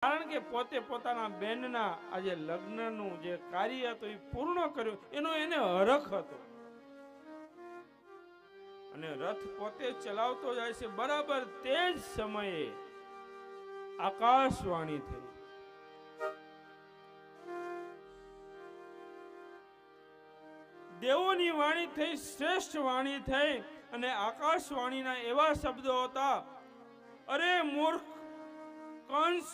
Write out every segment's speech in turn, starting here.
કારણ કે પોતે પોતાના બેનના આજે લગ્નનું જે કાર્ય હતું એ પૂર્ણ કર્યું, એનો એને હરખ હતો. અને રથ પોતે ચલાવતો જાય છે. બરાબર તે જ સમયે આકાશવાણી થઈ. દેવોની વાણી થઈ, શ્રેષ્ઠ વાણી થઈ. અને આકાશવાણીના એવા શબ્દો હતા, અરે મૂર્ખ કંસ,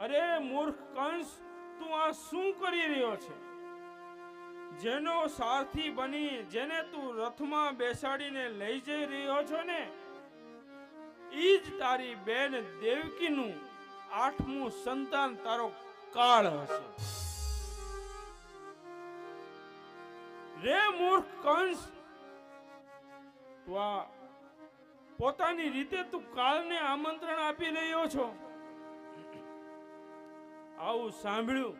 અરે મૂર્ખ કંસ, તું આ શું કરી રહ્યો છે? જેનો સારથી બની, જેને તું રથમાં બેસાડીને લઈ જઈ રહ્યો છો ને, ઈ જ તારી બેન દેવકીનું 8મું સંતાન તારો કાળ હશે. રે મૂર્ખ કંસ, તું આ પોતાની રીતે તું કાળને આમંત્રણ આપી રહ્યો છો. આવું સાંભળ્યું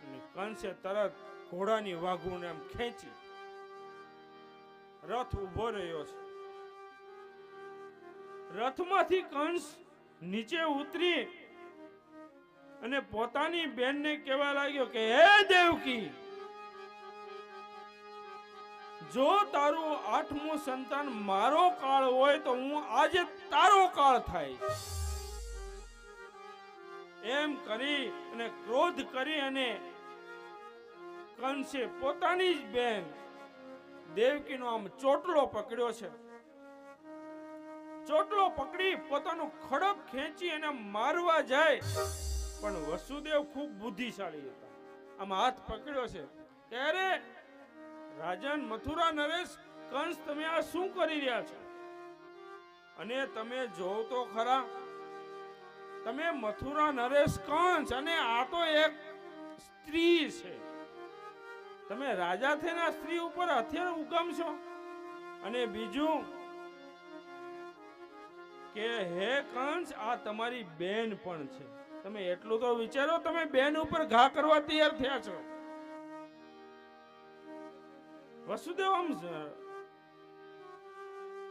અને કંસે તરત ઘોડાની વાઘુને એમ ખેંચી રથ ઉભો રહ્યો છે. રથમાંથી કંસ નીચે ઉતરી અને પોતાની બેનને કહેવા લાગ્યો કે હે દેવકી, જો તારું 8મું સંતાન મારો કાળ હોય તો હું આજે તારો કાળ થાય. એમ કરી અને ક્રોધ કરી અને કંસે પોતાની જ બેન દેવકીનો આમ ચોટલો પકડ્યો છે. ચોટલો પકડી પોતાનો ખડક ખેંચી અને મારવા જાય, પણ વસુદેવ ખૂબ બુદ્ધિશાળી હતા. આમ હાથ પકડ્યો છે કે અરે રાજન મથુરા નરેશ, કંસ તમે આ શું કરી રહ્યા છો? અને તમે જોવ તો ખરા, તમે મથુરા નરેશ કંસ, અને આ તો એક સ્ત્રી છે. તમે રાજા થઈને આ સ્ત્રી ઉપર હથિયાર ઉગામશો? અને બીજું કે હે કંસ, આ તમારી બેન પણ છે. તમે એટલું તો વિચારો, તમે બેન ઉપર ઘા કરવા તૈયાર થયા છો. વસુદેવ આમ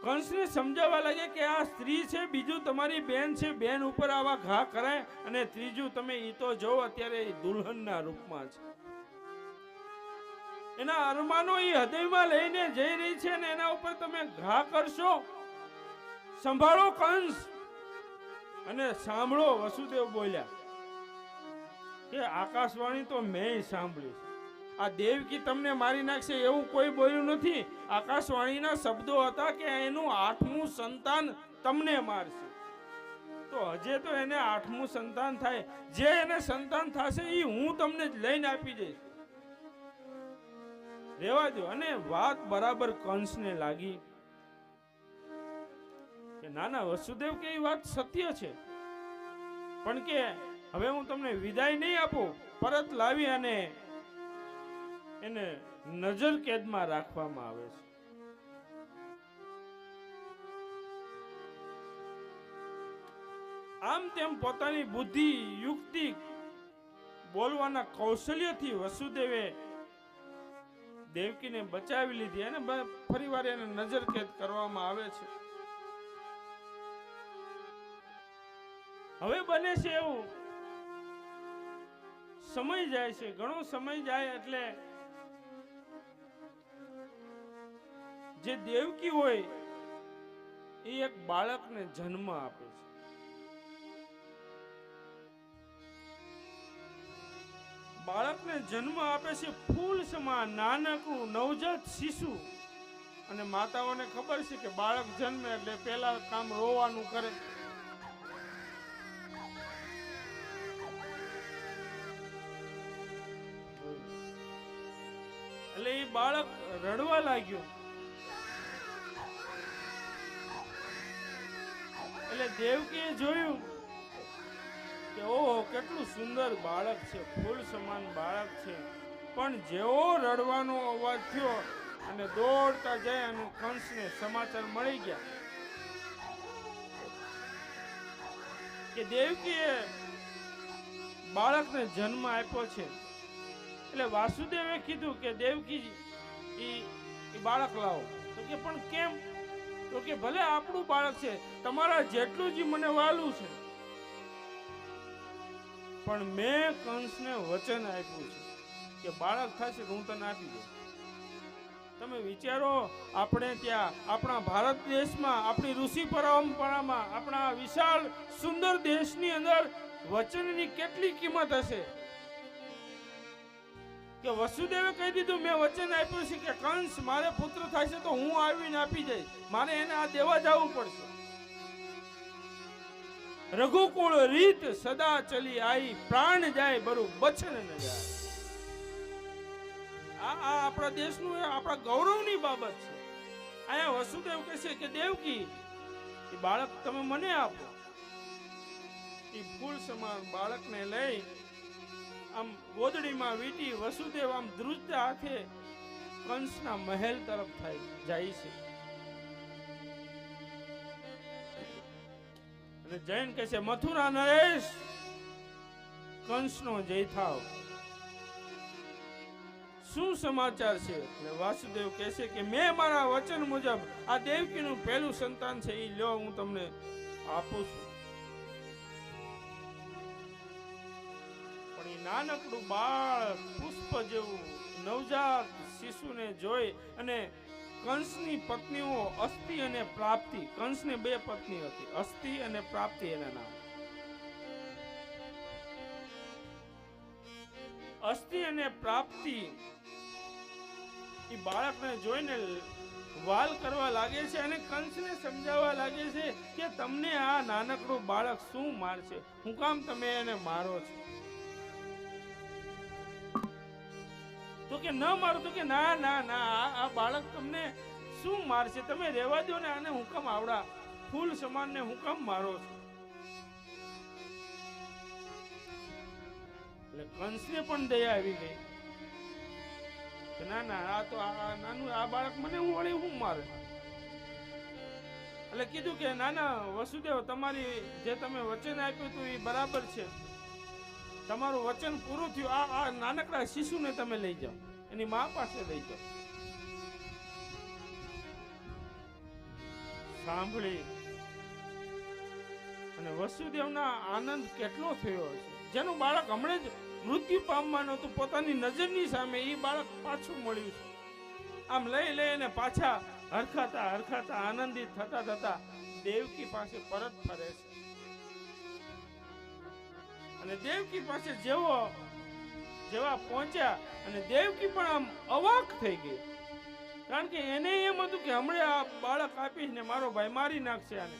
કંસને સમજાવવા લાગે કે આ સ્ત્રી છે, બીજું તમારી બેન છે, બેન ઉપર આવા ઘા કરાય, અને ત્રીજું તમે ઈ તો જો અત્યારે દુલ્હનના રૂપમાં છે. એના અરમાનો ઈ હૃદયમાં લઈને જઈ રહી છે ને એના ઉપર તમે ઘા કરશો. સંભાળો કંસ. અને સાંભળો, વસુદેવ બોલ્યા કે આકાશવાણી તો મેં સાંભળી. આ દેવકી તમને મારી નાખશે એવું કોઈ બોલ્યું નથી. આકાશવાણીના શબ્દો હતા કે એનું 8મું સંતાન તમને મારશે. તો હજે તો એને 8મું સંતાન થાય, જે એને સંતાન થશે એ હું તમને જ લઈને આપી દઈશ. રેવા દો. અને વાત બરાબર કંસને લાગી કે નાના વસુદેવ કે એ વાત સત્ય છે, પણ કે હવે હું તમને વિદાય નહીં આપું, પરત લાવી અને એને નજર કેદમાં રાખવામાં આવે છે. આમ તેમ પોતાની બુદ્ધિ યુક્તિ બોલવાના કૌશલ્યથી વસુદેવે દેવકીને બચાવી લીધી અને ફરીવાર એને નજર કેદ કરવામાં આવે છે. હવે બને છે એવું, સમય જાય છે, ઘણો સમય જાય એટલે જે દેવકી હોય એ એક બાળકને જન્મ આપે છે. બાળકને જન્મ આપે છે ફૂલ સમાન નાનકડું નવજાત શિશુ. અને માતાઓને ખબર છે કે બાળક જન્મે એટલે પેલા કામ રોવાનું કરે. એટલે એ બાળક રડવા લાગ્યું. એટલે દેવકીએ જોયું કે ઓહો, કેટલું સુંદર બાળક છે, ફૂલ સમાન બાળક છે. પણ જેવો રડવાનો અવાજ થયો અને દોડતા જાય અને કંસને સમાચાર મળી ગયા કે દેવકીએ બાળકને જન્મ આપ્યો છે. એટલે વાસુદેવે કીધું કે દેવકી એ બાળક લાવો. તો કે પણ કેમ? તો કે ભલે આપણું બાળક છે, તમારા જેટલું જ મને વાલું છે, પણ મેં કંસને વચન આપ્યું છે કે બાળક થશે તો હું તને આપી દઉં. તમે વિચારો, આપણે ત્યાં આપણા ભારત દેશમાં, આપણી ઋષિ પરંપરામાં, આપણા વિશાળ સુંદર દેશની અંદર વચનની કેટલી કિંમત હશે કે વસુદેવે કહી દીધું, મેં વચન આપ્યું છે કે કંસ મારે પુત્ર થાય છે તો હું આવીને આપી જઈશ, મારે એને આ દેવા જવું પડશે. રઘુકુળ રીત સદા ચલી આઈ, પ્રાણ જાય બરું બચન ન જાય. આ આપણા દેશનું, આપણા ગૌરવની બાબત છે. અહીંયા વસુદેવ કહે છે કે દેવકી, એ બાળક તમે મને આપો. એ ફૂલ સમાન બાળકને લઈ આમ ગોદડીમાં વીટી વસુદેવ આમ ધ્રુજતા હાથે કંસના મહેલ તરફ જાય છે. અને જૈન કહે છે, મથુરા નરેશ, કંસનો જય થાવ. શું સમાચાર છે? એટલે વાસુદેવ કહે છે કે મેં મારા વચન મુજબ આ દેવકીનું પહેલું સંતાન છે એ લ્યો, હું તમને આપું છું. પણ એ નાનકડું બાળક પુષ્પ જેવું નવજાત શિશુને જોઈ અને કંસની પત્નીઓ અસ્તિ અને પ્રાપ્તિ, કંસને 2 પત્ની હતી, અસ્તિ અને પ્રાપ્તિ એના નામ. અસ્તિ અને પ્રાપ્તિ એ બાળકને જોઈને વાલ કરવા લાગે છે અને કંસને સમજાવવા લાગે છે કે તમને આ નાનકડું બાળક શું મારશે, હું કામ તમે એને મારો છો? તો કે ન મારો, તો કે ના ના ના, આ બાળક તમને શું મારશે, તમે રહેવા દો ને, આને હું કામ આવડા ફૂલ સમાનને હું કામ મારો છો? એટલે કંસને પણ દયા આવી ગઈ. ના ના, આ તો આ નાનું આ બાળક મને હું વળી હું મારે. એટલે કીધું કે ના ના વસુદેવ, તમારી જે તમે વચન આપ્યું હતું એ બરાબર છે, તમારું વચન પૂરું થયું. આ નાનકડા શિશુને તમે લઈ જાઓ, એની મા પાસે લઈ જાઓ. સાંભળી અને વસુદેવના આનંદ કેટલો થયો હશે. જેનું બાળક હમણાં જ મૃત્યુ પામવાનું હતું, પોતાની નજરની સામે એ બાળક પાછું મળ્યું છે. આમ લઈ લઈને પાછા હરખાતા હરખાતા આનંદિત થતા થતા દેવકી પાસે પરત ફરે છે. અને દેવકી પાસે જેવા પહોંચ્યા અને દેવકી પણ આમ અવાક થઈ ગઈ, કારણ કે એને એમ હતું કે હમણાં આ બાળક આપીશ ને મારો ભાઈ મારી નાખશે આને.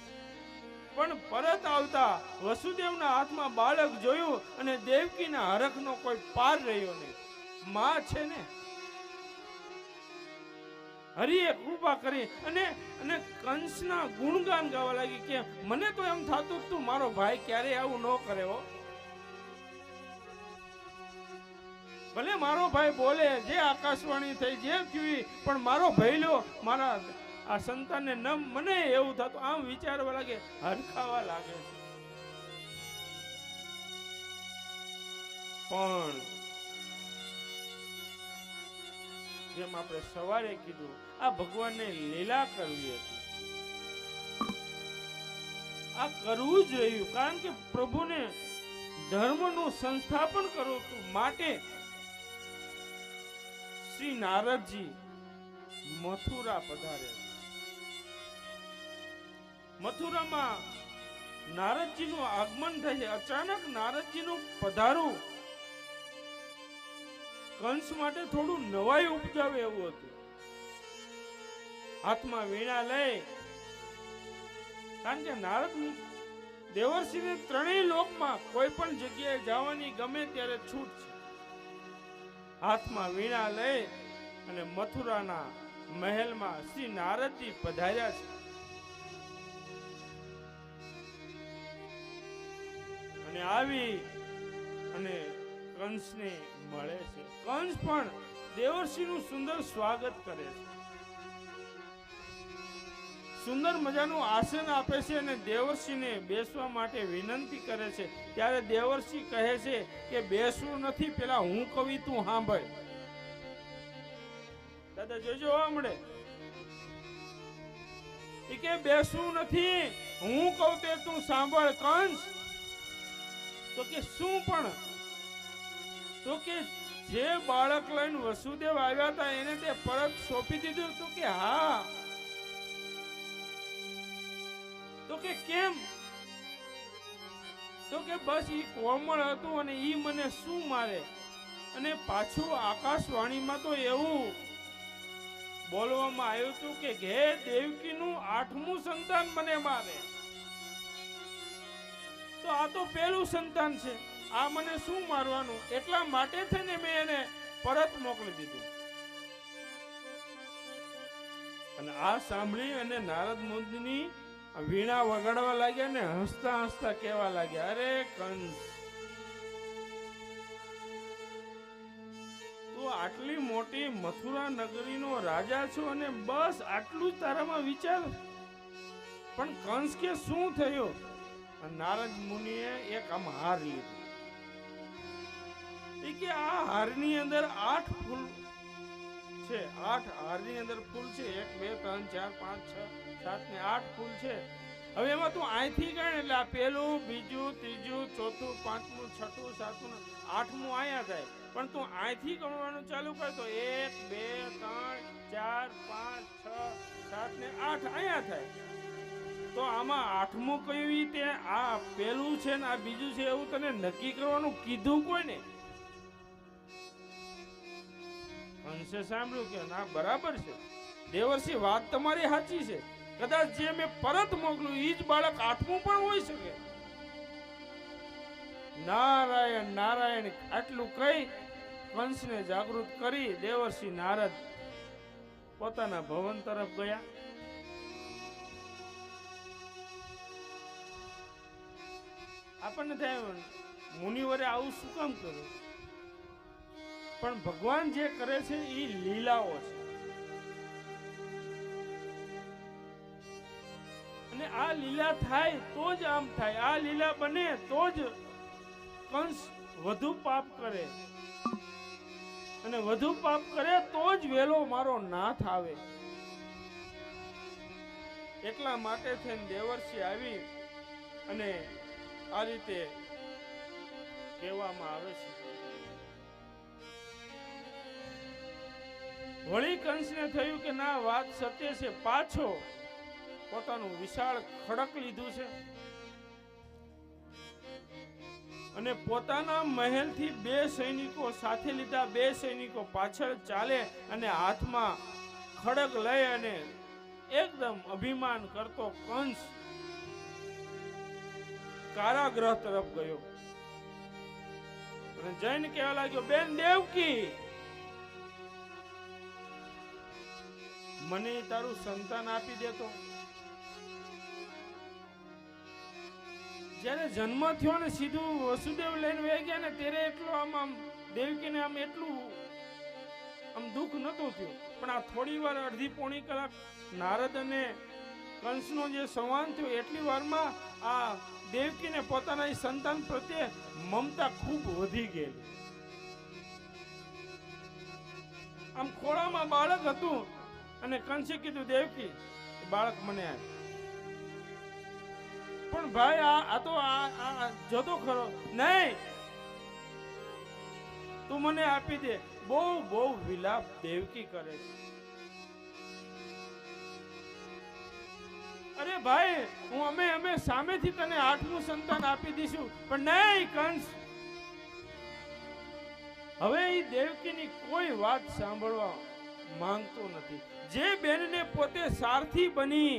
પણ પરત આવતા વસુદેવના હાથમાં બાળક જોયું અને દેવકીના હરખનો કોઈ પાર રહ્યો નહીં. માં છે ને, હરિએ કૃપા કરી અને કંસના ગુણગાન ગાવા લાગી કે મને તો એમ થતું તું મારો ભાઈ ક્યારે આવું ન કરે હો. ભલે મારો ભાઈ બોલે, જે આકાશવાણી થઈ, જે થયું, પણ મારો ભઈલો મારા આ સંતાનને ન, મને એવું થતું. આમ વિચારવા લાગે, હરખાવા લાગે છે. પણ જેમ આપણે સવારે કીધું, આ ભગવાનને લીલા કરવી હતી, આ કરવું જ રહ્યું, કારણ કે પ્રભુને ધર્મનું સંસ્થાપન કરવું હતું. માટે શ્રી નારદજી મથુરા પધારે. મથુરામાં નારદજીનું આગમન થાય છે. અચાનક નારદજીનું પધારું કંસ માટે થોડું નવાઈ ઉપજાવે એવું હતું. હાથમાં વીણા લઈ, કારણ કે નારદ દેવર્ષિને ત્રણેય લોકમાં કોઈ પણ જગ્યાએ જવાની ગમે ત્યારે છૂટ છે. હાથમાં વીણા લઈ અને મથુરાના મહેલમાં શ્રી નારદજી પધાર્યા છે. અને આવી અને કંસને મળે છે. કંસ પણ દેવર્ષિનું સુંદર સ્વાગત કરે છે, સુંદર મજાનું આસન આપે છે અને દેવર્ષિને બેસવા માટે વિનંતી કરે છે. ત્યારે દેવર્ષિ કહે છે કે બેસવું નથી, પેલા હું કવિ તું સાંભળ. દાદા જોજો મળે. એ કે બેસવું નથી, હું કહું તે તું સાંભળ કંસ. તો કે શું પણ? તો કે જે બાળક લઈને વસુદેવ આવ્યા હતા એને તે પરત સોંપી દીધું? તો કે હા. તો કે કેમ? તો કે બસ ઈ કોમળ હતું અને ઈ મને શું મારે. અને પાછું આકાશવાણીમાં તો એવું બોલવામાં આવ્યું હતું કે હે દેવકીનું 8મું સંતાન મને મારે. તો આ તો પહેલું સંતાન છે, આ મને શું મારવાનું? એટલા માટે થઈને મેં એને પરત મોકલી દીધું. અને આ સાંભળી અને નારદ મુનિ વીણા વગાડવા લાગ્યા ને હસતા હસતા કહેવા લાગ્યા, અરે કંસ, તું આટલી મોટી મથુરા નગરીનો રાજા છો અને બસ આટલું જ તારામાં વિચાર. પણ કંસ કે શું થયું? નારદ મુનિએ એક આમ હાર લીધો. એ કે આ હારની અંદર 8 ફૂલ છે, 8 હારની અંદર ફૂલ છે, 1 2 3 4 5 6 7 ને 8 ફૂલ છે. હવે એમાં તું અહીંથી ગણ એટલે આ પહેલું, બીજું, ત્રીજું, ચોથું, 5મું, 6મું, 7મું, 8મું અહીંયા થાય. પણ તું અહીંથી ગણવાનું ચાલુ કર તો 1 2 3 4 5 6 7 ને 8 અહીંયા થાય. તો આમાં 8મું કયું? તે આ પહેલું છે ને આ બીજું છે એવું તને નક્કી કરવાનું કીધું કોઈને? કંસે સાંભળ્યું કે ના બરાબર છે દેવર્ષિ, વાત તમારી સાચી છે. કદાચ જે મેં પરત મોકલું ઈ જ બાળક 8મું પણ હોઈ શકે. નારાયણ નારાયણ આટલું કહી કંસને જાગૃત કરી દેવર્ષિ નારદ પોતાના ભવન તરફ ગયા. આપણને થાય મુનિવરે આવું શું કામ કર્યું? પણ ભગવાન જે કરે છે એ લીલાઓ છે. અને આ લીલા થાય તો જ આમ થાય, આ લીલા બને તો જ કંસ વધુ પાપ કરે, અને વધુ પાપ કરે તો જ વેલો મારો નાથ આવે. એટલા માટે થઈને દેવર્ષિ આવી અને આ રીતે કહેવામાં આવે છે. વળી કંસને થયું કે ના વાત સત્ય છે. પાછો પોતાનું વિશાળ ખડક લીધું છે અને પોતાના મહેલથી 2 સૈનિકો સાથે લીધા. 2 સૈનિકો પાછળ ચાલે અને હાથમાં ખડક લઈ અને એકદમ અભિમાન કરતો કંસ કારાગૃહ તરફ ગયો અને જઈને કહેવા લાગ્યો, બેન દેવકી, મને તારું સંતાન આપી દેતો. જ્યારે જન્મ થયો ને સીધું વસુદેવ લઈને વહી ગયા ને ત્યારે એટલું આમ દેવકીને આમ એટલું આમ દુઃખ નતું થયું. પણ આ થોડી વાર, અડધી પોણી કલાક નારદ અને કંસનો જે સંવાદ થયો એટલી વારમાં આ દેવકીને પોતાના સંતાન પ્રત્યે મમતા ખૂબ વધી ગયેલી. આમ ખોળામાં બાળક હતું અને કંસે કીધું, દેવકી બાળક મને આપ. પણ ભાઈ આ તો જોતો ખરો, નહીં તું મને આપી દે. બહુ વિલાપ દેવકી કરે છે. અરે ભાઈ, હું અમે સામેથી તને 8મું સંતાન આપી દઈશું. પણ નહીં કંસ, હવે એ દેવકીની કોઈ વાત સાંભળવા માંગતો નથી. જે બેનને પોતે સારથી બની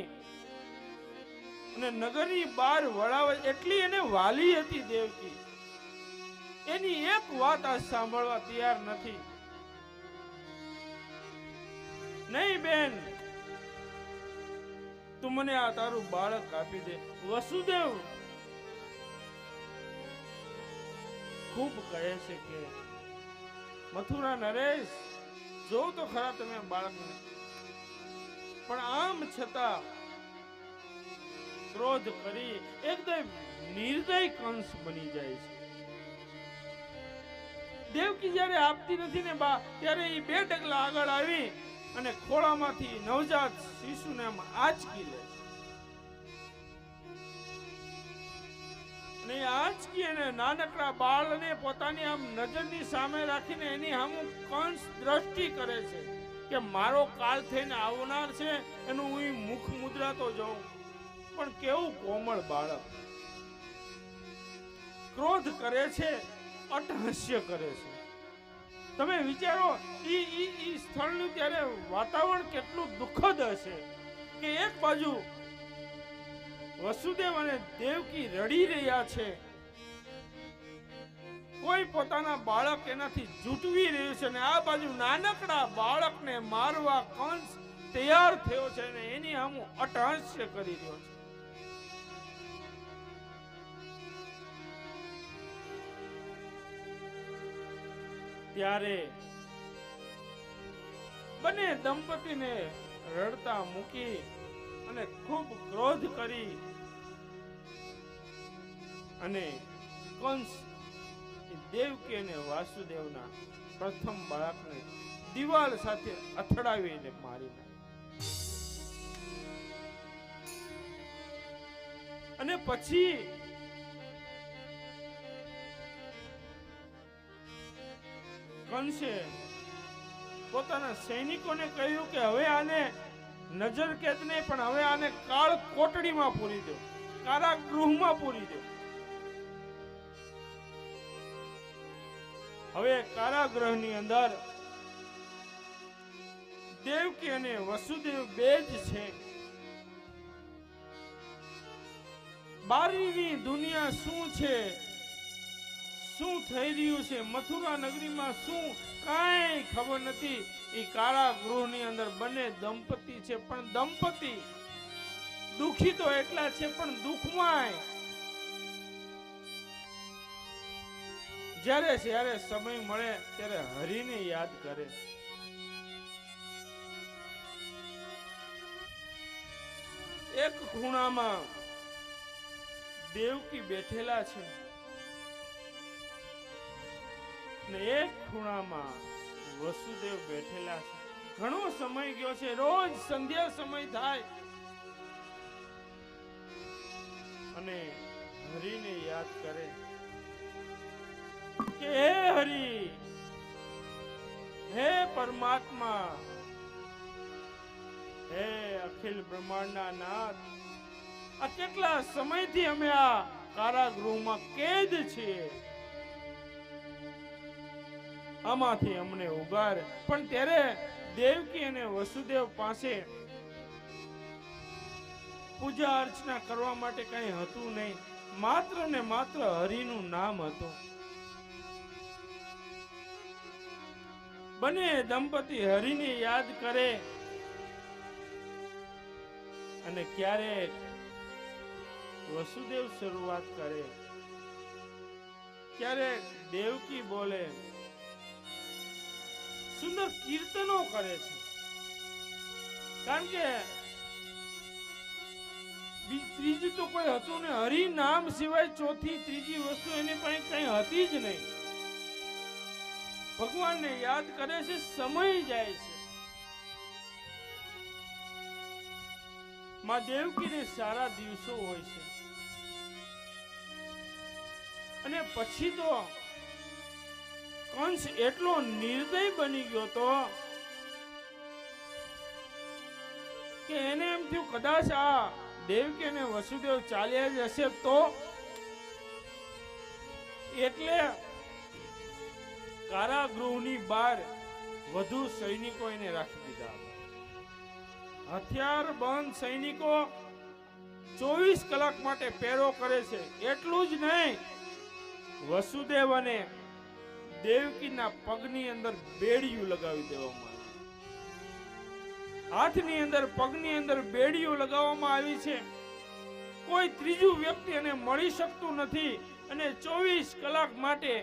અને નગરની બહાર વળાવે એટલી એને વાલી હતી દેવકી, એની એક વાત આ સાંભળવા તૈયાર નથી. નહીં બેન, તું મને આ તારું બાળક આપી દે. વસુદેવ ખૂબ કહે છે કે મથુરા નરેશ, જો તો ખરા તમે બાળકને. પણ આમ છતાં ક્રોધ કરી એકદમ નિર્દય કંસ બની જાય છે. દેવકી જ્યારે આપતી નથી ને બા, ત્યારે એ 2 ડગલા આગળ આવી અને ખોળામાંથી નવજાત શિશુને આમ આંચકી લે છે. ને આંચકી અને નાનકડા બાળને પોતાની આમ નજરની સામે રાખીને એની સામું કંસ દ્રષ્ટિ કરે છે કે મારો કાળ થઈને આવનાર છે, એનું હું મુખ મુદ્રા તો જોઉં. પણ કેવું કોમળ બાળક, ક્રોધ કરે છે, અટહાસ્ય કરે છે. તમે વિચારો ઈ સ્થળનું ત્યારે વાતાવરણ કેટલું દુઃખદ હશે કે એક બાજુ વસુદેવ અને દેવકી રડી રહ્યા છે, કોઈ પોતાના બાળક એનાથી જૂટવી રહ્યું છે, અને આ બાજુ નાનકડા બાળકને મારવા કંસ તૈયાર થયો છે અને એની સામું અટહાસ્ય કરી રહ્યો છે. ત્યારે બંને દંપતીને રડતા મૂકી અને ખૂબ ક્રોધ કરી અને કંસ દેવકી અને વાસુદેવના પ્રથમ બાળકને દિવાલ સાથે અથડાવીને મારી નાખ્યો. અને પછી કંસે પોતાના સૈનિકોને કહ્યું કે હવે આને નજર કેદ નહીં, પણ હવે આને કાળ કોટડીમાં પૂરી દો, કારાગૃહમાં પૂરી દો. હવે કારાગૃહની અંદર દેવકી અને વસુદેવ બે જ છે. બારીની દુનિયા શું છે, શું થઈ રહ્યું છે, મથુરા નગરીમાં શું, કાંઈ ખબર નથી. એ કારાગૃહની અંદર બંને દંપતી છે, પણ દંપતી દુખી તો એટલા છે, પણ દુઃખમાં જ્યારે જ્યારે સમય મળે ત્યારે હરિને યાદ કરે. એક ખૂણામાં દેવકી બેઠેલા છે ને એક ખૂણામાં વસુદેવ બેઠેલા છે. ઘણો સમય ગયો છે, રોજ સંધ્યા સમય થાય અને હરિને યાદ કરે કે હે હરિ, હે પરમાત્મા, હે અખિલ બ્રહ્માંડના નાથ, આ કેટલા સમયથી અમે આ કારાગૃહમાં કેદ છીએ, આમાંથી અમને ઉગાર. પણ ત્યારે દેવકી અને વસુદેવ પાસે પૂજા અર્ચના કરવા માટે કઈ હતું નહીં, માત્ર ને માત્ર હરિનું નામ હતું. બંને દંપતી હરિને યાદ કરે અને ક્યારેક વસુદેવ શરૂઆત કરે, ક્યારેક દેવકી બોલે, સુંદર કીર્તનો કરે છે. કારણ કે ત્રીજું તો કોઈ હતું ને, હરિ નામ સિવાય ચોથી ત્રીજી વસ્તુ એની પાસે કઈ હતી જ નહીં. ભગવાનને યાદ કરે છે, સમય જાય છે. માં દેવકીને સારા દિવસો હોય છે અને પછી તો કંસ એટલો નિર્દય બની ગયો તો કે એને એમ થયું કદાચ આ દેવકી અને વસુદેવ ચાલ્યા જ હશે તો, એટલે કારાગૃહની બહાર વધુ સૈનિકો એને રાખી દીધા. હથિયાર બંધ સૈનિકો 24 કલાક માટે પહેરો કરે છે. એટલું જ નહીં, વસુદેવ અને દેવકીના પગની અંદર બેડિયું લગાવી દેવામાં આવી, હાથની અંદર પગની અંદર બેડિયું લગાવવામાં આવી છે. કોઈ ત્રીજું વ્યક્તિ એને મળી શકતું નથી અને 24 કલાક માટે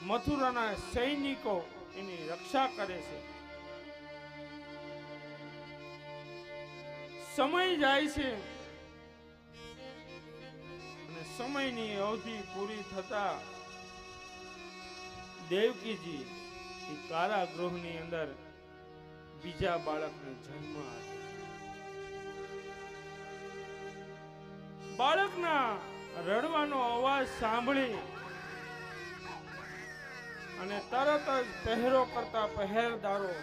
મથુરાના સૈનિકો એની રક્ષા કરે છે. સમય જાય છે અને સમયની અવધિ પૂરી થતા દેવકીજી એ કારાગૃહની અંદર બીજા બાળકને જન્મ આપ્યો. બાળકના રડવાનો અવાજ સાંભળી અને તરત જ પહેરો કરતા પહેરદારો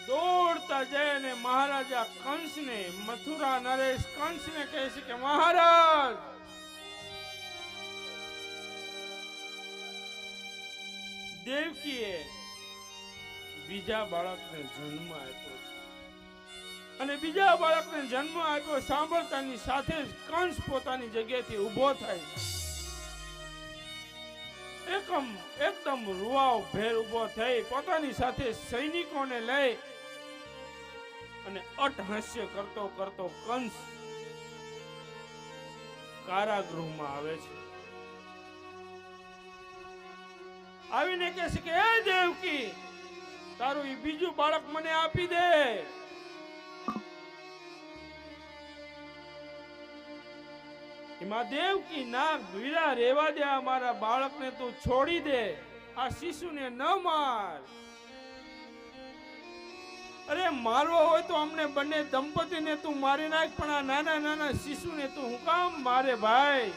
દોડતા જાય અને મહારાજા કંસને, મથુરા નરેશ કંસને કહે છે કે મહારાજ, દેવકીએ બીજા બાળકને જન્મ આપ્યો છે અને બીજા બાળકને જન્મ આપ્યો સાંભળતાની સાથે જ કંસ પોતાની જગ્યાએથી ઊભો થાય છે. એકદમ રૂવાવ ભેર ઊભો થઈ પોતાની સાથે સૈનિકોને લઈ અને અટહાસ્ય કરતો કરતો કંસ કારાગૃહમાં આવે છે. આવીને કહે છે કે હે દેવકી, તારું એ બીજું બાળક મને આપી દે. એમાં દેવકી ના, વીરા રેવા દે, મારા બાળકને તું છોડી દે, આ શિશુને ન માર. અરે મારવો હોય તો અમને બંને દંપતીને તું મારી નાખ, પણ આ નાના નાના શિશુને તું હું કામ મારે ભાઈ?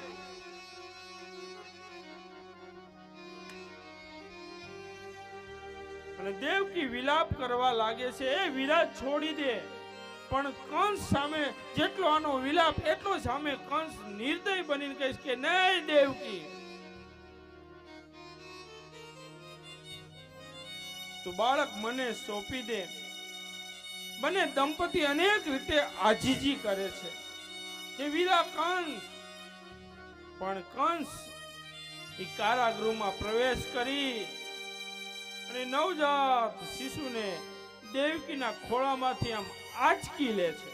અને દેવકી વિલાપ કરવા લાગે છે, એ વિરાટ છોડી દે. પણ કંસ સામે જેટલો આનો વિલાપ એટલો સામે કંસ નિર્દય બનીને કહે કે નહીં દેવકી, તું બાળક મને સોંપી દે. બંને દંપતી અનેક રીતે આજીજી કરે છે કે વીરા કંસ, પણ કંસ એ કારાગૃહમાં પ્રવેશ કરી અને નવજાત શિશુને દેવકીના ખોળામાંથી આમ આંચકી લે છે.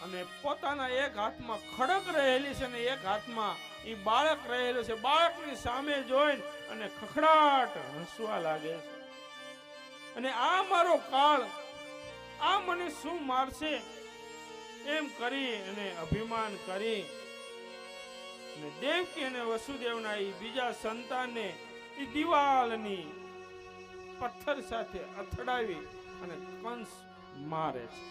અને પોતાના એક હાથમાં ખડક રહેલી છે અને એક હાથમાં એ બાળક રહેલો છે. બાળકની સામે જોઈને અને ખખડાટ હસવા લાગે છે અને આ મારો કાળ, આ મને શું મારશે એમ કરી અને અભિમાન કરી અને દેવકી અને વસુદેવના એ બીજા સંતાનને એ દિવાલની પથ્થર સાથે અથડાવી અને કંસ મારે છે.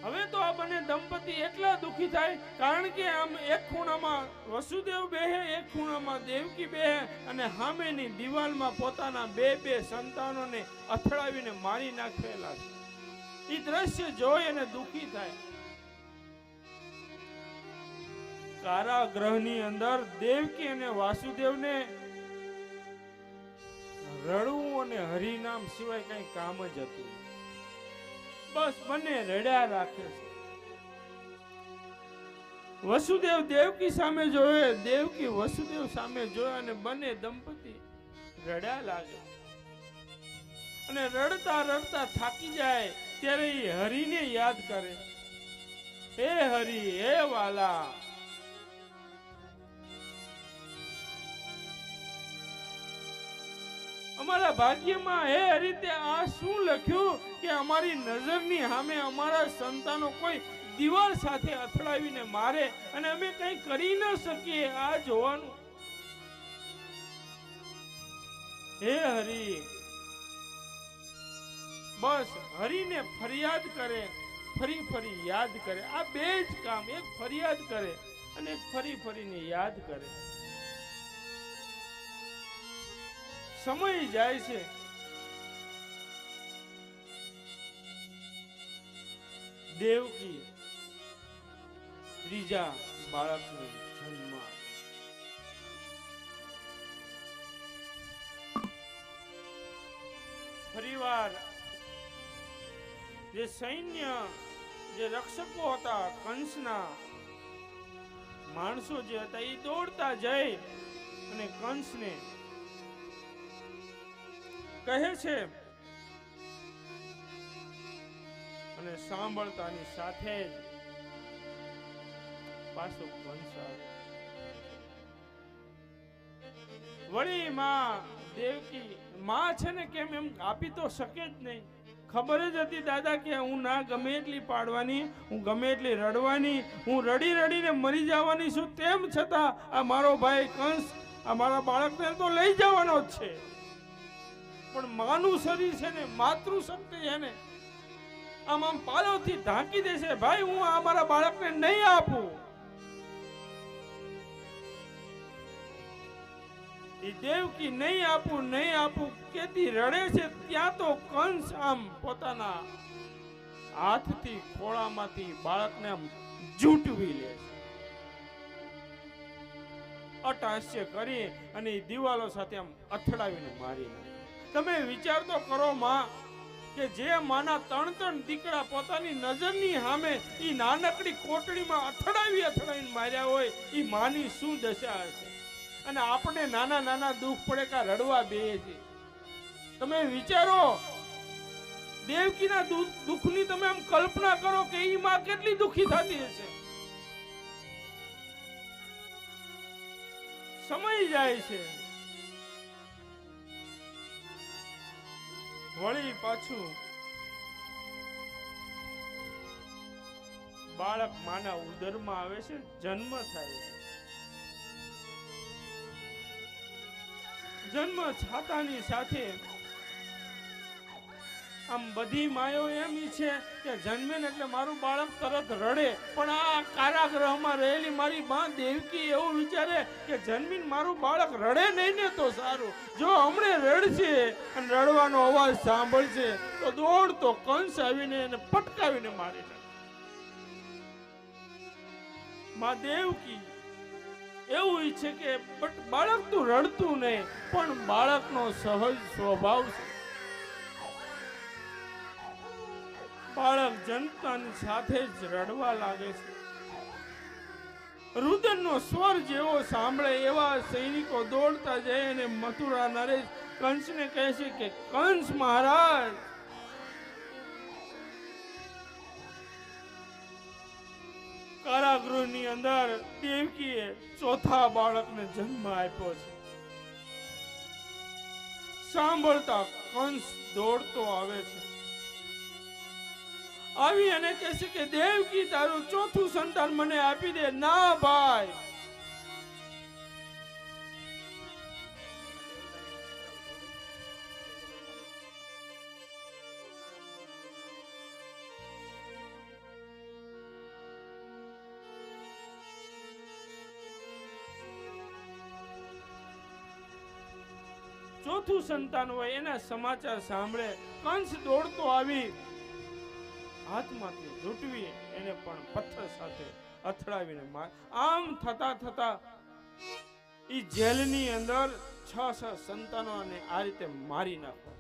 હવે તો આ બંને દંપતી એટલા દુખી થાય, કારણ કે આમ એક ખૂણામાં વસુદેવ બેહે, એક ખૂણામાં દેવકી બેહે અને સામેની દિવાલમાં પોતાના બે સંતાનોને અથડાવીને મારી નાખેલા છે. એ દ્રશ્ય જોઈ અને દુખી થાય. કારાગૃહની અંદર દેવકી અને વાસુદેવને રડવું અને હરિનામ સિવાય કઈ કામ જ હતું. બસ બંને રડ્યા રાખે છે. વસુદેવ દેવકી સામે જોયે, દેવકી વસુદેવ સામે જોયે અને બંને દંપતી રડ્યા લાગે અને રડતા રડતા થાકી જાય ત્યારે એ હરિને યાદ કરે. હે હરિ, હે વાલા, અમારા ભાગ્યમાં હે રીતે આ શું લખ્યું કે અમારી નજરની સામે અમારા સંતાનો કોઈ દિવાલ સાથે અથડાવીને મારે અને અમે કઈ કરી ન શકીએ. આ જોવાનું. હે હરિ, બસ હરિને ફરિયાદ કરે, ફરી ફરી યાદ કરે. આ બે જ કામ, એક ફરિયાદ કરે અને ફરી ફરીને યાદ કરે. સમય જાય છે. દેવકી ત્રીજા બાળકને જન્મ આપે. ફરીવાર જે સૈન્ય, જે રક્ષકો હતા, કંસના માણસો જે હતા, એ દોડતા જઈ અને કંસને કહે છે અને સાંભળતાની સાથે જ પાછો કંસ આવે. વળી માં દેવકી, માં છે ને કેમ એમ આપી તો શકે જ નહીં. ખબર જ હતી દાદા કે હું ના ગમે એટલી પાડવાની, હું ગમે એટલી રડવાની, હું રડી રડીને મરી જવાની છું, તેમ છતાં આ મારો ભાઈ કંસ આ મારા બાળકને તો લઈ જવાનો જ છે, પણ માનું શરીર છે ને, માતૃ શક્તિ છે ને, આમ પાલવથી ઢાંકી દેશે. ભાઈ હું આ મારા બાળકને નહીં આપું. એ દેવકી નહીં આપું કેતી રડે છે. ત્યાં તો કંસ આમ પોતાના હાથથી ખોળામાંથી બાળકને આમ ઝૂંટવી લે છે, અટાસ્ય કરી અને દિવાલો સાથે આમ અથડાવીને મારી નાખે. તમે વિચાર તો કરો માં, કે જે માના 3 દીકરા પોતાની નજરની સામે ઈ નાનકડી કોટડીમાં અથડાવીને માર્યા હોય, ઈ માની શું દશા હશે. અને આપણે નાના નાના દુઃખ પડે કા રડવા બેએ છે. તમે વિચારો દેવકીના દુઃખની તમે આમ કલ્પના કરો કે ઈ માં કેટલી દુઃખી થતી હશે. સમય જાય છે, વળી પાછું બાળક માના ઉદરમાં આવે છે, જન્મ થાય છે. જન્મ છાતાની સાથે આમ બધી માયો એમ ઈચ્છે કે જન્મે ને એટલે મારું બાળક તરત રડે, પણ આ કારાગૃહમાં રહેલી મારી માં દેવકી એવું વિચારે કે જન્મીને મારું બાળક રડે નહીં ને તો સારું. જો હમણે રડશે અને રડવાનો અવાજ સાંભળશે તો દોડતો કંસ આવીને એને પટકાવીને મારી નાખે. માં દેવકી એવું ઈચ્છે કે બાળક તું રડતું નહીં, પણ બાળકનો સહજ સ્વભાવ છે. બાળક જનતાની સાથે જ રડવા લાગે છે. રુદનનો સ્વર જેવો સાંભળે એવા સૈનિકો દોડતા જાય અને મથુરા નરેશ કંસને કહે છે કે કંસ મહારાજ, કારાગૃહની અંદર દેવકીએ ચોથા બાળકને જન્મ આપ્યો છે. સાંભળતા કંસ દોડતો આવે છે. આવી અને કહે છે કે દેવકી તારું ચોથું સંતાન મને આપી દે. ના ભાઈ, ચોથું સંતાન હોય એના સમાચાર સાંભળે કંસ દોડતો આવી હાથમાંથી ઝૂંટવી એને પણ પથ્થર સાથે અથડાવીને માર. આમ થતા થતા ઈ જેલની અંદર 6 સંતાનોને આ રીતે મારી નાખો.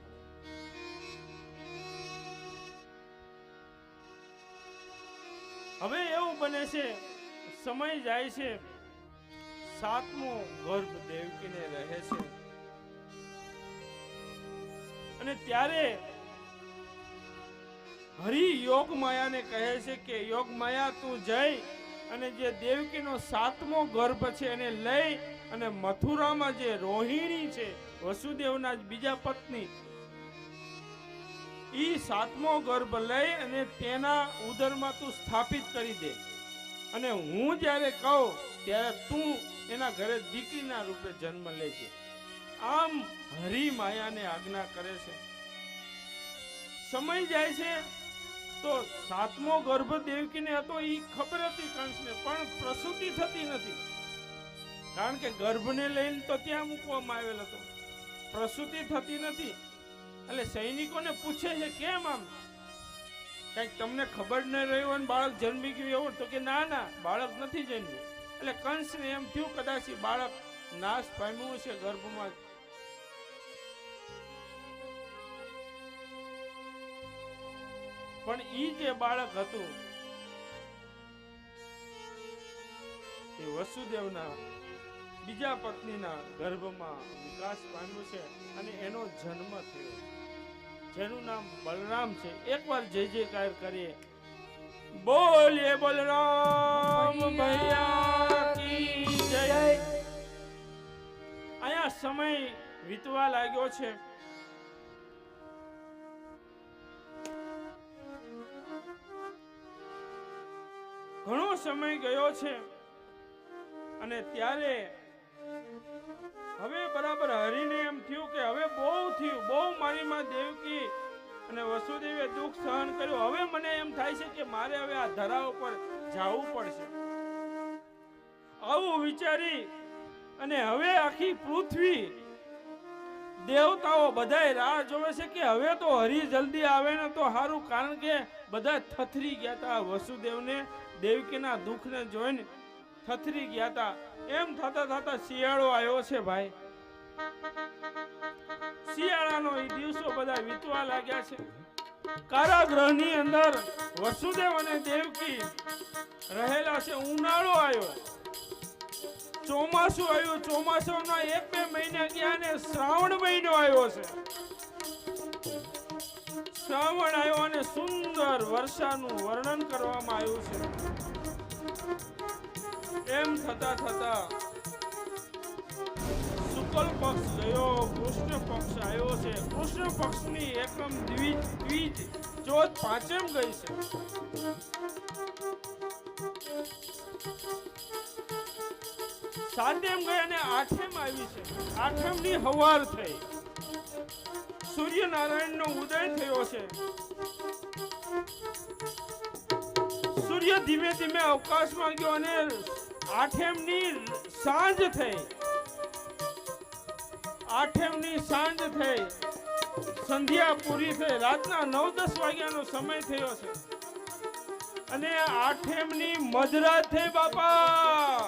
હવે એવું બને છે, સમય જાય છે, 7મો ગર્ભ દેવકીને રહે છે. અને ત્યારે હરિ યોગ માયાને કહે છે કે યોગ માયા તું જઈ અને જે દેવકીનો 7મો ગર્ભ છે એને લઈ અને મથુરામાં જે રોહિણી છે વસુદેવના બીજા પત્ની, ઈ 7મો ગર્ભ લઈ અને તેના ઉદરમાં તું સ્થાપિત કરી દે. અને હું જ્યારે કહું ત્યારે તું એના ઘરે દીકરીના રૂપે જન્મ લેજે. આમ હરિ માયાને આજ્ઞા કરે છે. સમય જાય છે તો 7મો ગર્ભ દેવકીને હતો એ ખબર હતી કંસને, પણ પ્રસૂતિ થતી નથી. કારણ કે ગર્ભને લઈને તો ત્યાં મૂકવામાં આવેલ હતો, પ્રસૂતિ થતી નથી. એટલે સૈનિકોને પૂછે છે કેમ આમ, કઈક તમને ખબર ન રહી હોય બાળક જન્મી ગયું એવું? તો કે ના ના, બાળક નથી જન્મ્યું. એટલે કંસને એમ થયું કદાચ બાળક નાશ પામ્યું છે ગર્ભમાં. પણ ઈ જે બાળક હતું એ વસુદેવના બીજા પત્નીના ગર્ભમાં વિકાસ પામ્યું છે અને એનો જન્મ થયો, જેનું નામ બલરામ છે. એકવાર જય જયકાર કરીએ, બોલીએ બલરામ ભૈયા કી જય. આયા સમય વીતવા લાગ્યો છે. ઘણો સમય ગયો છે અને ત્યારે મારે હવે આ ધરા ઉપર જવું પડશે. આવું વિચારી અને હવે આખી પૃથ્વી દેવતાઓ બધાય રાહ જોવે છે કે હવે તો હરી જલ્દી આવે ને તો સારું, કારણ કે બધા થથરી ગયા હતા. વસુદેવને દેવકીના દુઃખને જોઈને થથરી ગયા હતા. એમ થતા થતા શિયાળો આવ્યો છે ભાઈ. શિયાળાનો એ દિવસો બધા વીતવા લાગ્યા છે. કારાગૃહની અંદર વસુદેવ અને દેવકી રહેલા છે. ઉનાળો આવ્યો, ચોમાસું આવ્યું. ચોમાસાના 1-2 મહિના ગયા અને શ્રાવણ મહિનો આવ્યો છે. શ્રાવણ આવ્યો અને સુંદર વર્ષાનું વર્ણન કરવામાં આવ્યું છે. એમ થતા થતા શુક્લ પક્ષ ગયો, કૃષ્ણ પક્ષ આવ્યો છે. કૃષ્ણ પક્ષની એકમ દ્વિજ ચોથ પાંચમ ગઈ છે. સાતમ ગઈ અને આઠમ આવી છે. આઠમની હવાર થઈ, સૂર્યનારાયણનો ઉદય થયો છે. સૂર્ય ધીમે ધીમે અવકાશમાં ગયો અને આઠમની સાંજ થઈ. આઠમની સાંજ થઈ, સંધ્યા પૂરી થઈ, રાતના 9-10 વાગ્યાનો સમય થયો છે. અને આઠમની મધરાત થઈ બાપા.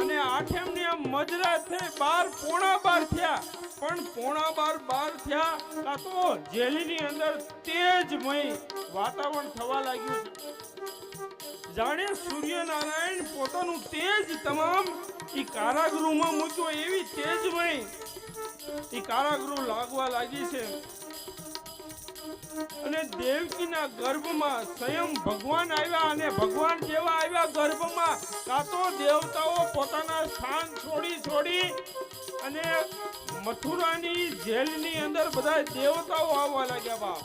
અને આઠમની આ મધરાત થઈ, 12-12 થયા. પણ 12 થયા કા તો જેલીની અંદર તેજમય વાતાવરણ થવા લાગ્યું છે. જાણે સૂર્યનારાયણ પોતાનું તેજ તમામ ઈ કારાગૃહમાં મૂક્યો, એવી તેજમય ઈ કારાગૃહ લાગવા લાગી છે. અને દેવકીના ગર્ભમાં સ્વયં ભગવાન આવ્યા. અને ભગવાન જેવા આવ્યા ગર્ભમાં, કાં તો દેવતાઓ પોતાના સ્થાન છોડી અને મથુરાની જેલની અંદર બધા દેવતાઓ આવવા લાગ્યા. બાપ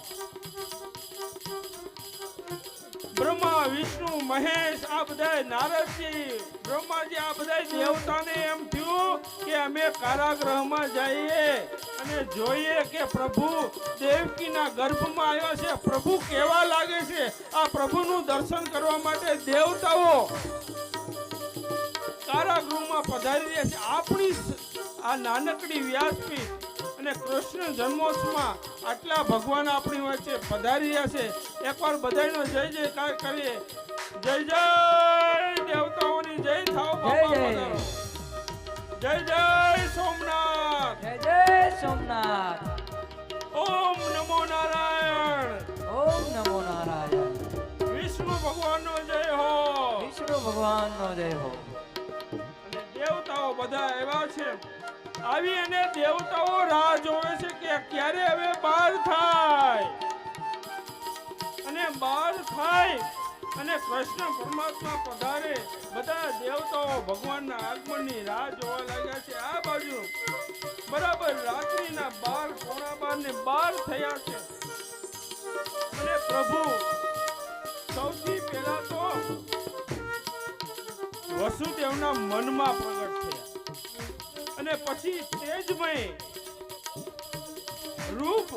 બ્રહ્મા, વિષ્ણુ, મહેશ, આ બધા નારદજી, બ્રહ્માજી, આ બધા દેવતાને એમ થયું કે અમે કારાગૃહમાં જઈએ અને જોઈએ કે પ્રભુ દેવકીના ગર્ભમાં આવ્યા છે, પ્રભુ કેવા લાગે છે. આ પ્રભુનું દર્શન કરવા માટે દેવતાઓ કારાગૃહમાં પધારી રહ્યા છે. આપણી આ નાનકડી વ્યાસપીઠ અને કૃષ્ણ જન્મોત્સવમાં આટલા ભગવાન આપણી વચ્ચે પધારી રહ્યા છે. એકવાર બધાનો જય જયકાર કરીએ. જય જય દેવતાઓની જય થાવ બાપા. જય જય સોમનાથ. જય જય સોમનાથ. ઓમ નમો નારાયણ. ઓમ નમો નારાયણ. વિષ્ણુ ભગવાનનો જય હો. વિષ્ણુ ભગવાનનો જય હો. અને દેવતાઓ બધા આવ્યા છે. આવી અને દેવતાઓ રાહ જોવે છે કે ક્યારે હવે બહાર થાય. અને બહાર થાય અને કૃષ્ણ પરમાત્મા પધારે. બધા દેવતાઓ ભગવાનના આગમનની રાહ જોવા લાગ્યા છે. આ બાજુ બરાબર રાત્રિના 12-12 થયા છે. અને પ્રભુ સૌથી પહેલા તો વસુદેવના મનમાં પ્રગટ થયા અને પછી તેજમય રૂપ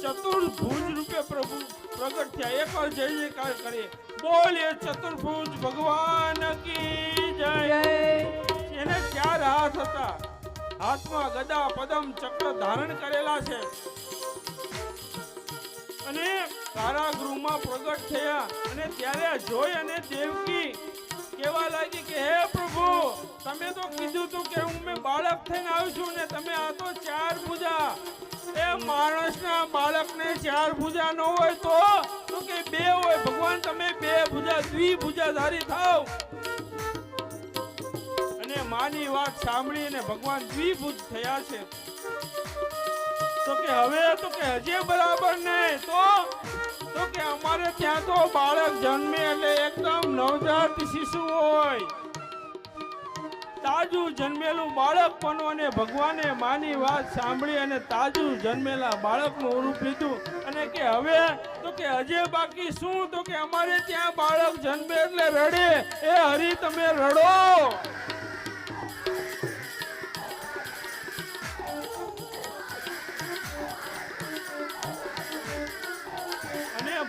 ચતુર્ભુજ રૂપે પ્રભુ પ્રગટ થયા. એકવાર જય જયકાર કરીએ. બોલીએ ચતુર્ભુજ ભગવાન કી જય. એને 4 હાથ હતા. હાથમાં ગદા, પદમ, ચક્ર ધારણ કરેલા છે. અને કારાગૃહમાં પ્રગટ થયા. અને ત્યારે જોઈ અને દેવકી કેવા લાગી કે હે પ્રભુ, તમે તો કીધું તું કે હું મેં બાળક થઈને આવ્યું છું ને તમે આ તો 4 ભુજા. એ માણસના બાળકને 4 ભુજા ન હોય તો કે 2 હોય. ભગવાન તમે 2 ભુજા દ્વિભુજાધારી થાવ. અને માની વાત સાંભળીને ભગવાન દ્વિભુજ થયા છે. તો કે હવે તો કે હજી બરાબર નહીં. તો કે અમારે ત્યાં તો બાળક જન્મે એટલે એકદમ નવજાત શિશુ હોય, તાજું જન્મેલું બાળક પણ. અને ભગવાને માની વાત સાંભળી અને તાજું જન્મેલા બાળકનું રૂપ લીધું. અને કે હવે તો કે હજે બાકી શું. તો કે અમારે ત્યાં બાળક જન્મે એટલે રડે. એ હરી તમે રડો.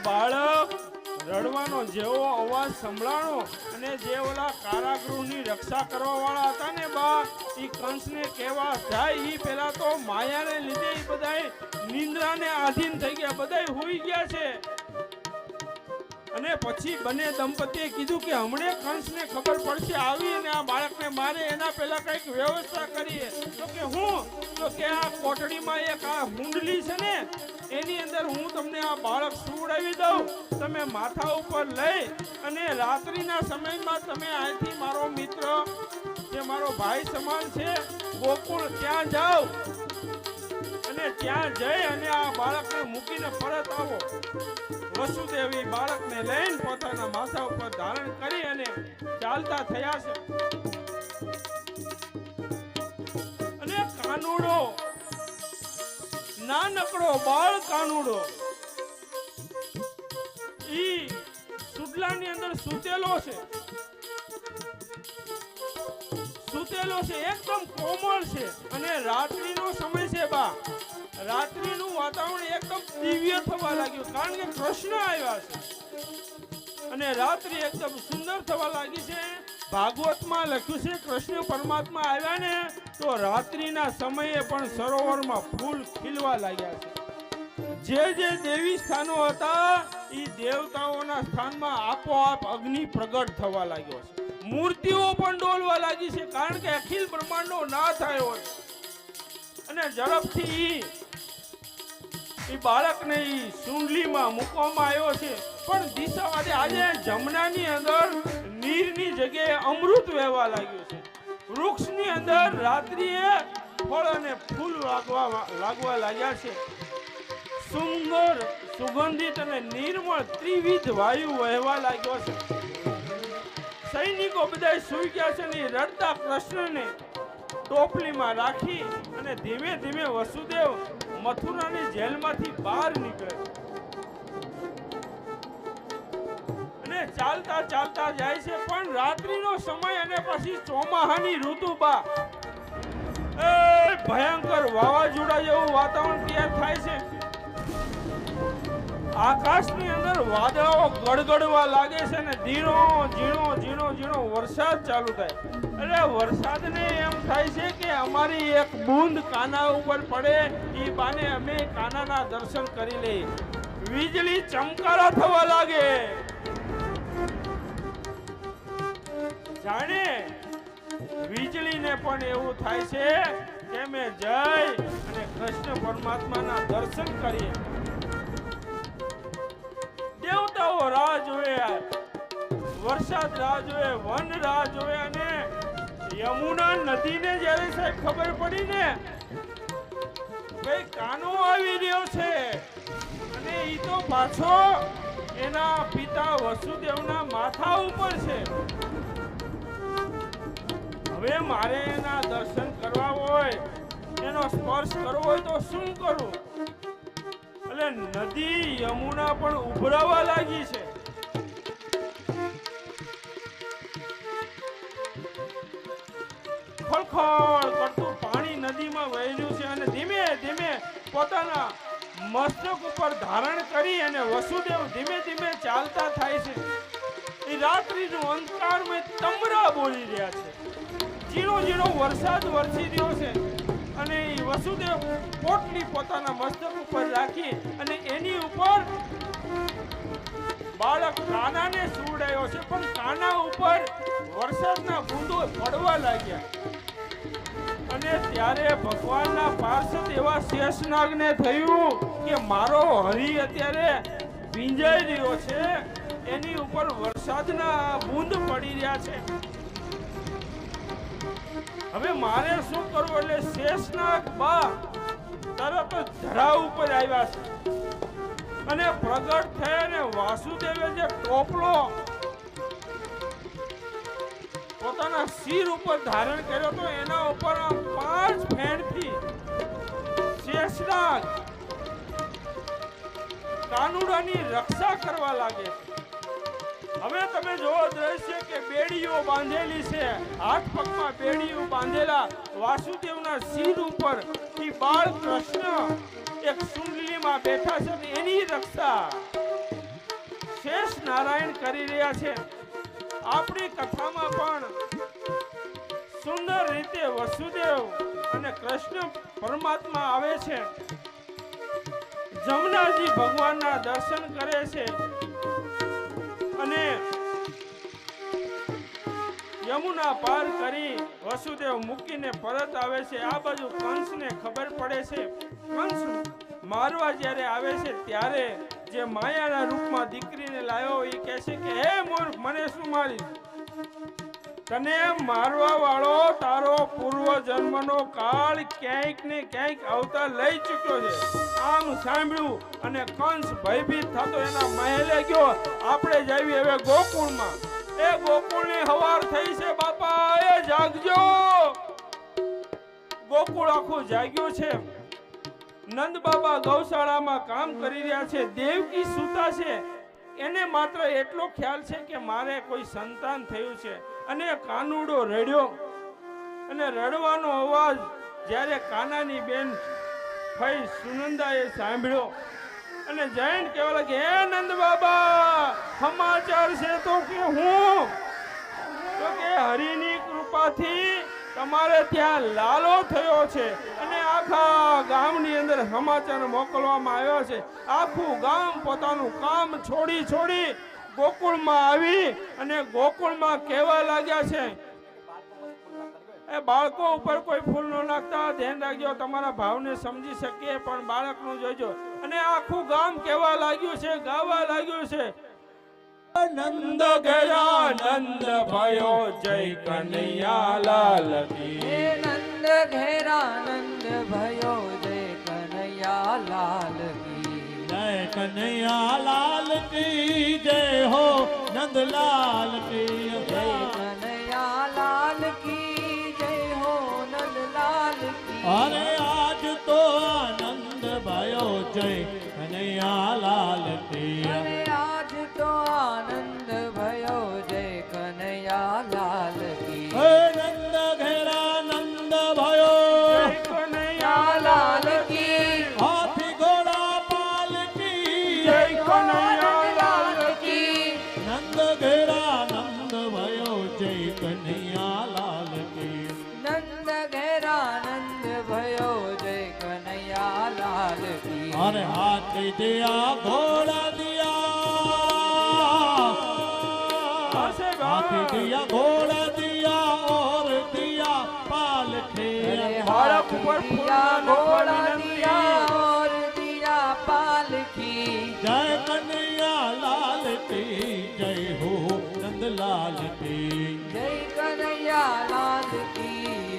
બાળક રડવાનો જેવો અવાજ સંભળાણો અને જે ઓલા કારાગૃહની રક્ષા કરવા વાળા હતા ને બા ઈ કંસને કેવા જાય ઈ પેલા તો માયાને લીધે ઈ બધાય નિંદ્રાને આધીન થઈ ગયા, બધાય હુઈ ગયા છે. અને પછી બંને દંપતીએ કીધું કે હમણે કંસને ખબર પડશે આવી અને આ બાળકને મારે એના પહેલા કંઈક વ્યવસ્થા કરીએ. તો કે હું તો કે આ કોટડીમાં એક આ હુંડલી છે ને એની અંદર હું તમને આ બાળક સુવડાવી દઉં, તમે માથા ઉપર લઈ અને રાત્રિના સમયમાં તમે અહીંથી મારો મિત્ર જે મારો ભાઈ સમાન છે ગોકુળ ત્યાં જાઓ અને ત્યાં જઈ અને આ બાળકને મૂકીને પરત આવો. વસુદેવી બાળકને લઈને પોતાના માથા ઉપર ધારણ કરી અને ચાલતા થયા છે. અને કાનુડો નાનકડો બાળ કાનુડો ઈ સુડલાની અંદર સૂતેલો છે, એકદમ કોમળ છે. અને રાત્રિનો સમય છે બા, રાત્રિનું વાતાવરણ એકદમ દિવ્ય થવા લાગ્યું કારણ કે કૃષ્ણ આવ્યા છે અને રાત્રિ એકદમ સુંદર થવા લાગી છે. ભાગવતમાં લખ્યું છે કૃષ્ણ પરમાત્મા આવ્યા ને તો રાત્રિના સમયે પણ સરોવરમાં ફૂલ ખીલવા લાગ્યા છે. જે દેવી સ્થાનો હતા એ દેવતાઓના સ્થાનમાં આપોઆપ અગ્નિ પ્રગટ થવા લાગ્યો છે. મૂર્તિઓ પણ ડોલવા લાગી છે કારણ કે અખિલ બ્રહ્માંડનો નાથ આવ્યો છે. અને ઝડપથી ઈ બાળકને ઈ સુંડલીમાં મૂકવામાં આવ્યો છે. પણ દિશાવાદે આજે જમનાની અંદર નીરની જગ્યાએ અમૃત વહેવા લાગ્યું છે. વૃક્ષની અંદર રાત્રિએ ફળ અને ફૂલ લાગવા લાગ્યા છે. સુંદર સુગંધિત અને નિર્મળ ત્રિવિધ વાયુ વહેવા લાગ્યો છે. સૈનિકો બધા સૂઈ ગયા છે ને રડતા કૃષ્ણને ટોપલીમાં રાખી અને ધીમે ધીમે વસુદેવ મથુરાની જેલમાંથી બહાર નીકળે અને ચાલતા ચાલતા જાય છે. પણ રાત્રિનો સમય અને પછી ચોમાહાની ઋતુ બા ભયંકર વાવાઝોડા જેવું વાતાવરણ તૈયાર થાય છે. આકાશની અંદર વાદળો ગડગડવા લાગે છે ને ધીરો ઝીણો વરસાદ ચાલુ થાય. અરે વરસાદને એમ થાય છે કે અમારી એક બૂંદ કાના ઉપર પડે એ બાને અમે કાનાના દર્શન કરી લઈએ. વીજળી ચમકારા થવા લાગે, જાણે વીજળીને પણ એવું થાય છે કે અમે જઈ અને કૃષ્ણ પરમાત્માના દર્શન કરીએ. દેવતાઓ રાહ જોવે, વરસાદ રાહ જોવે, વન રાહ જોવે. અને યમુના નદીને જ્યારે સાહેબ ખબર પડી ને ભાઈ કાનો આવી રહ્યો છે અને ઈ તો પાછો એના પિતા વસુદેવના માથા ઉપર છે, હવે મારે એના દર્શન કરવા હોય, એનો સ્પર્શ કરવો હોય તો શું કરું? એટલે નદી યમુના પણ ઉભરાવા લાગી છે. ખળખળ કરતું પાણી નદીમાં વહેલું છે અને ધીમે ધીમે પોતાના મસ્તક ઉપર ધારણ કરી અને વસુદેવ ધીમે ધીમે ચાલતા થાય છે. એ રાત્રિનું અંધકારમય તમરા બોલી રહ્યા છે. ઝીણો વરસાદ વરસી રહ્યો છે અને વસુદેવ પોટલી પોતાના મસ્તક ઉપર રાખી અને એની ઉપર બાળક કાનાને સુવડાયો છે. પણ કાના ઉપર વરસાદના બૂંદો પડવા લાગ્યા અને ત્યારે ભગવાનના પાર્ષદ એવા શેષનાગને થયું કે મારો હરિ અત્યારે ભીંજાઈ રહ્યો છે, એની ઉપર વરસાદના બૂંદ પડી રહ્યા છે, હવે મારે શું કરવું? એટલે શેષનાગ બા તરત ધરા ઉપર આવ્યા છે અને પ્રગટ થયા અને વાસુદેવે જે ટોપલો પોતાના શિર ઉપર ધારણ કર્યો તો એના ઉપર 5 ફેણથી શેષનાગ કાનુડાની રક્ષા કરવા લાગે. હવે તમે જોવો દ્રશ્ય કે બેડીઓ બાંધેલી છે, હાથ પગમાં બેડીઓ બાંધેલા વાસુદેવના શિર ઉપર ઈ બાળ કૃષ્ણ એક સુંડલીમાં બેઠા છે અને એની રક્ષા શેષ નારાયણ કરી રહ્યા છે. આપણી કથામાં પણ સુંદર રીતે વસુદેવ અને કૃષ્ણ પરમાત્મા આવે છે. જમનાજી ભગવાનના દર્શન કરે છે અને યમુના પાર કરી વસુદેવ મૂકીને પરત આવે છે. આ બાજુ કંસને ખબર પડે છે. કંસ મારવા જ્યારે આવે છે ત્યારે જે માયાના રૂપમાં દીકરીને લાવ્યો એ કહે છે કે હે મૂર્ખ, મને શું મારી? તને મારવા વાળો તારો પૂર્વ જન્મનો કાળ ક્યાંક ને ક્યાંક અવતાર લઈ ચૂક્યો છે. આમ સાંભળ્યું અને કંસ ભયભીત થતો એના મહેલે ગયો. આપણે જઈએ હવે ગોકુળમાં. એ ગોકુળની હવાર થઈ છે બાપા, એ જાગજો. ગોકુળ આખું જાગ્યું છે. નંદ બાબા ગૌશાળામાં કામ કરી રહ્યા છે. દેવકી સૂતા છે. એને માત્ર એટલો ખ્યાલ છે કે મારે કોઈ સંતાન થયું છે. અને કાનુડો રડ્યો અને રડવાનો અવાજ જ્યારે કાનાની બેન ફઈ સુનંદાએ સાંભળ્યો અને જૈન કહેવા લાગે, હે નંદ બાબા, સમાચાર છે તો કે હું તો કે હરિની કૃપાથી તમારે ત્યાં લાલો થયો છે અને આખા ગામની અંદર સમાચાર મોકલવામાં આવ્યા છે. આખું ગામ પોતાનું કામ છોડી ગોકુળમાં આવી અને ગોકુળમાં કહેવા લાગ્યા છે, એ બાળકો ઉપર કોઈ ફૂલ ન નાખતા, ધ્યાન રાખજો, તમારા ભાવને સમજી શકીએ પણ બાળકનું જોજો. અને આખું ગામ કહેવા લાગ્યું છે, ગાવા લાગ્યું છે, નંદ ગયા નંદ ભયો જય કનૈયા લાલ કી. હે નંદ ઘેરા નંદ ભયો જય કનૈયા લાલ કી. જય કનૈયા લાલ કી જય હો નંદલાલ કી. જય કનૈયા લાલ કી જય હો નંદલાલ કી. અરે આજ તો આનંદ ભયો જય કનૈયા લાલ કી. અરે આજ તો આનંદ ભયો જય કનૈયા લાલ કી. હે નંદ ઘેરા નંદ ભયો જય કનૈયા લાલ કી. હાથી ઘોડા પાલકી જય કનૈયા લાલ કી. નંદ ઘેરા નંદ ભયો જય કનૈયા લાલ કી. નંદ ઘેરા નંદ ભયો જય કનૈયા લાલ કી. અરે હાથી દિયા ઘોડા દિયા, હશે हाथी ગા. दिया घोड़ा दिया और दिया पालकी. अरे बालक हाथ पर दिया फूल घोड़ा विनती. दिया और दिया पालकी. जय कन्हैया लाल की जय हो नंदलाल की. जय कन्हैया लाल की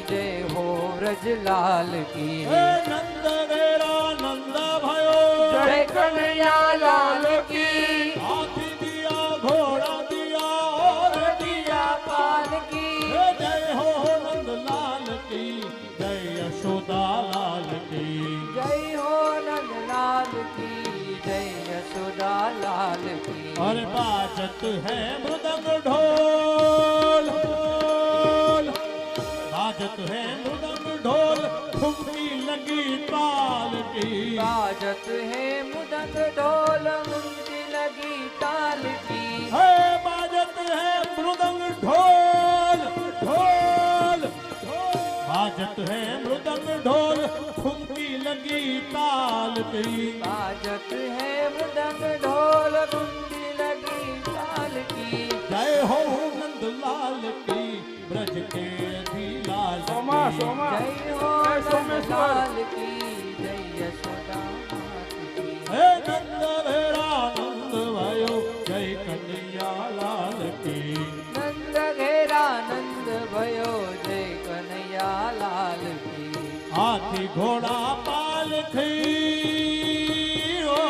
जय हो ब्रजलाल की. हे नंद घेरा नंद भयो जय कन्हैया लाल की. हाथी दिया घोड़ा दिया और दिया पालकी. हे जय हो नंदलाल की जय यशोदा लाल की. जय हो नंदलाल की जय यशोदा लाल की. और बाजत है मृदंग ढोल ढोल, बाजत है मृदंग ढोल ठुमकी लगी ताल की. बाजत है मृदंग ढोल मुंदी लगी ताल की. है बाजत है मृदंग ढोल ढोल, बाजत है मृदंग ढोल ठुमकी लगी ताल की. बाजत है मृदंग ढोल मुंदी लगी ताल की. जय हो नंदलाल की ब्रज के अधिलाल सोमा की. सोमा जय हो जय सोमेश्वर. नंदलाल की जय यशोदा मात की. हे नंद घेरा नंद भयो जय कन्हैया लाल की. नंद घेरा नंद भयो जय कन्हैया लाल की. हाथी घोड़ा पालकी ओ,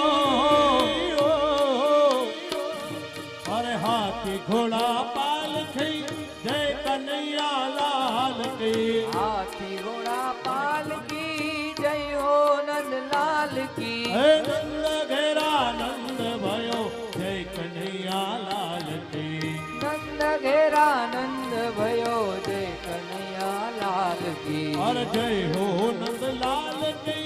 अरे हाथी घोड़ा पालकी जय कन्हैया लाल की. हाथी घोड़ा पालकी जय हो नंद लाल की. हे नंद घेरा नंद भयो जय कन्हैया लाल की. नंद घेरा नंद भयो जय कन्हैया लाल की. और जय हो नंद लाल की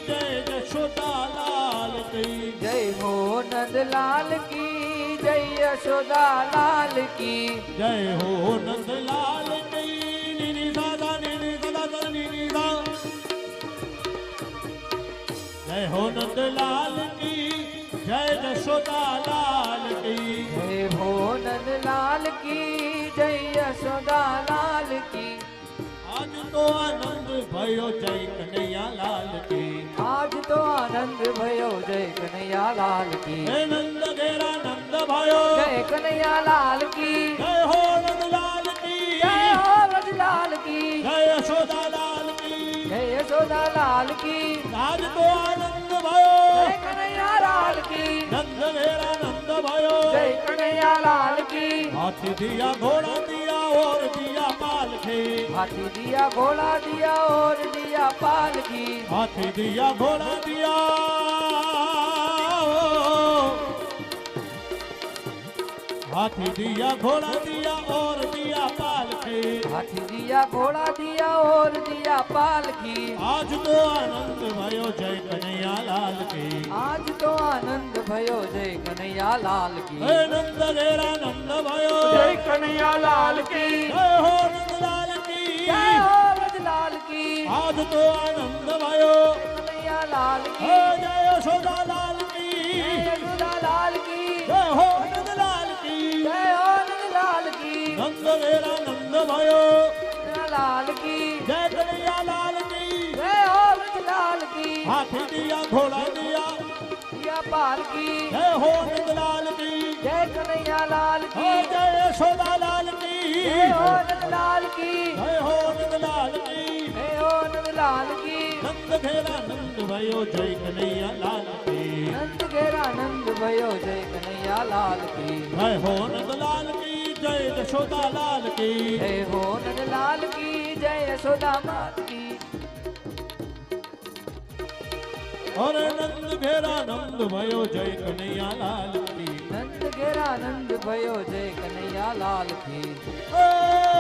जय यशोदा लाल की. जय हो नंद लाल की यशोदा लाल की जय हो नंदलाल की नीनी दादा नीनी दादा नीनी दा जय हो नंदलाल की जय यशोदा लाल की जय हो नंद लाल की जय यशोदा लाल की आज तो आनंद भयो जय कन्हैया लाल की आज तो आनंद भयो जय कन्हैया लाल की हे नंद घेरा नंद भयो जय कन्हैया लाल की जय हो नंदलाल की जय हो रज लाल की जय यशोदा लाल की जय यशोदा लाल की आज तो आनंद भयो जय कन्हैया लाल की नंद घेरा नंद भयो जय कन्हैया लाल की हाथी दिया घोड़ा दिया और दिया पालकी हाथी दिया घोड़ा दिया और दिया पालकी हाथी दिया घोड़ा दिया हाथी दिया घोड़ा दिया और दिया पालकी हाथी दिया घोड़ा दिया और दिया पालकी आज तो आनंद भयो जय कन्हैया लाल की आज तो आनंद भयो जय कन्हैया लाल की हे नंद घेरा नंद भयो जय कन्हैया लाल की जय हो नंद लाल की जय हो रज लाल की आज तो आनंद भयो कन्हैया लाल की हे जय यशोदा लाल की जय यशोदा लाल की जय हो नंद लाल की जय हो नंद लाल की नंद घेरा नंद भयो कन्हैया लाल की जय कन्हैया लाल की जय हो रज लाल की हाथी दिया घोड़ा दिया दिया पालकी जय हो नंद लाल की जय कन्हैया लाल की हे जय यशोदा लाल की जय हो नंद लाल की जय हो नंद लाल की जय हो नंद लाल की नंद घेरा नंद भयो जय कन्हैया लाल की नंद घेरा नंद भयो जय कन्हैया लाल की जय हो नंद लाल की जय यशोदा लाल की जय हो नंद लाल की जय यशोदा मात की और नंद घेरा नंद भयो जय कन्हैया लाल की नंद घेरा नंद भयो जय कन्हैया लाल की ओ